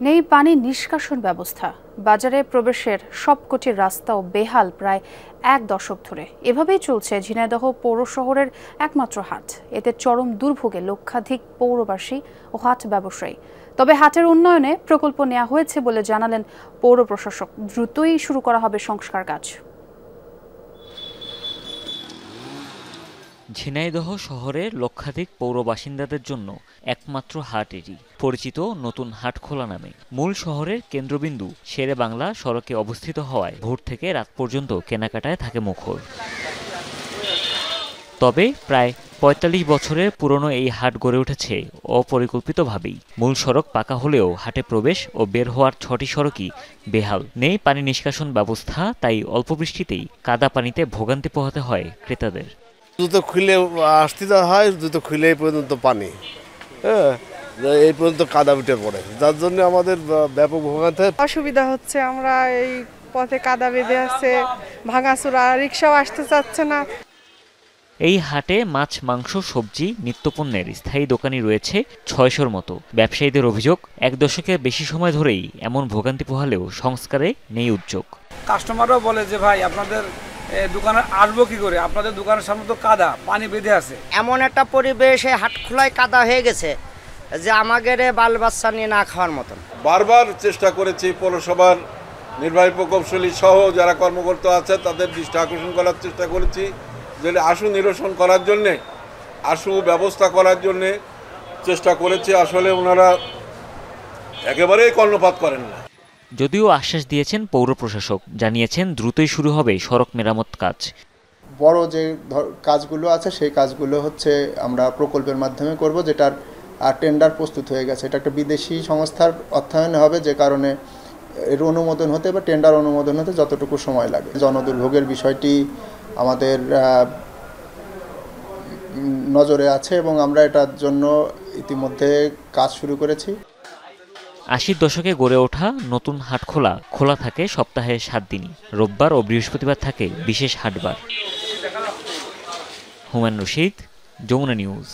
নেই পানি নিষ্কাশন ব্যবস্থা। বাজারে প্রবেশের সবকটি রাস্তাও বেহাল প্রায় এক দশক ধরে। এভাবেই চলছে ঝিনাইদহ পৌর শহরের একমাত্র হাট। এতে চরম দুর্ভোগে লক্ষাধিক পৌরবাসী ও হাট ব্যবসায়ী। তবে হাটের উন্নয়নে প্রকল্প নেওয়া হয়েছে বলে জানালেন পৌর প্রশাসক। দ্রুতই শুরু করা হবে সংস্কার কাজ। ঝিনাইদহ শহরের লক্ষাধিক পৌর বাসিন্দাদের জন্য একমাত্র হাট এটি, পরিচিত নতুন হাটখোলা নামে। মূল শহরের কেন্দ্রবিন্দু শেরে বাংলা সড়কে অবস্থিত হওয়ায় ভোর থেকে রাত পর্যন্ত কেনাকাটায় থাকে মুখর। তবে প্রায় ৪৫ বছরের পুরনো এই হাট গড়ে উঠেছে অপরিকল্পিতভাবেই। মূল সড়ক পাকা হলেও হাটে প্রবেশ ও বের হওয়ার ৬টি সড়কই বেহাল। নেই পানি নিষ্কাশন ব্যবস্থা, তাই অল্প বৃষ্টিতেই কাদা পানিতে ভোগান্তি পোহাতে হয় ক্রেতাদের। জুতো খুলে আসতে হয়, জুতো খুলে এই পর্যন্ত পানি, এই পর্যন্ত কাদা উঠে পড়ে, যার জন্য আমাদের ব্যাপক ভোগান্তি অসুবিধা হচ্ছে। আমরা এই পথে কাদা বেঁধে আছে, ভাঙাচোরা, রিক্সাও আসতে চাচ্ছে না। এই হাটে মাছ, মাংস, সবজি, নিত্যপণ্যের স্থায়ী দোকানই রয়েছে ৬০০-র মতো। ব্যবসায়ীদের অভিযোগ, এক দশকের বেশি সময় ধরেই এমন ভোগান্তি পোহালেও সংস্কারে নেই উদ্যোগ। কাস্টমারও বলে যে ভাই আপনাদের দোকানে আসবো কি করে, আপনাদের দোকানের সামনে তো কাদা, পানি বেঁধে আছে। এমন একটা পরিবেশে হাট খোলায় কাদা হয়ে গেছে যে আমাদের বাল বাচ্চা নিয়ে না খাওয়ার মতন। বারবার চেষ্টা করেছি পৌরসভার নির্বাহী প্রকৌশলী সহ যারা কর্মকর্তা আছে তাদের দৃষ্টি আকর্ষণ করার চেষ্টা করেছি, যে আশু নিরসন করার জন্যে, আশু ব্যবস্থা করার জন্যে চেষ্টা করেছি। আসলে ওনারা একেবারেই কর্ণপাত করেন না। যদিও আশ্বাস দিয়েছেন পৌর প্রশাসক, জানিয়েছেন দ্রুতই শুরু হবে সড়ক মেরামত কাজ। বড় যে কাজগুলো আছে সেই কাজগুলো হচ্ছে আমরা প্রকল্পের মাধ্যমে করব, যেটার টেন্ডার প্রস্তুত হয়ে গেছে। এটা একটা বিদেশি সংস্থার অর্থায়নে হবে, যে কারণে এর অনুমোদন হতে বা টেন্ডার অনুমোদন হতে যতটুকু সময় লাগে। জনদুর্ভোগের বিষয়টি আমাদের নজরে আছে এবং আমরা এটার জন্য ইতিমধ্যে কাজ শুরু করেছি। ৮০ দশকে গড়ে ওঠা নতুন হাটখোলা খোলা থাকে সপ্তাহে ৭ দিনই। রোববার ও বৃহস্পতিবার থাকে বিশেষ হাটবার। হুমায়ুন রশিদ, যমুনা নিউজ।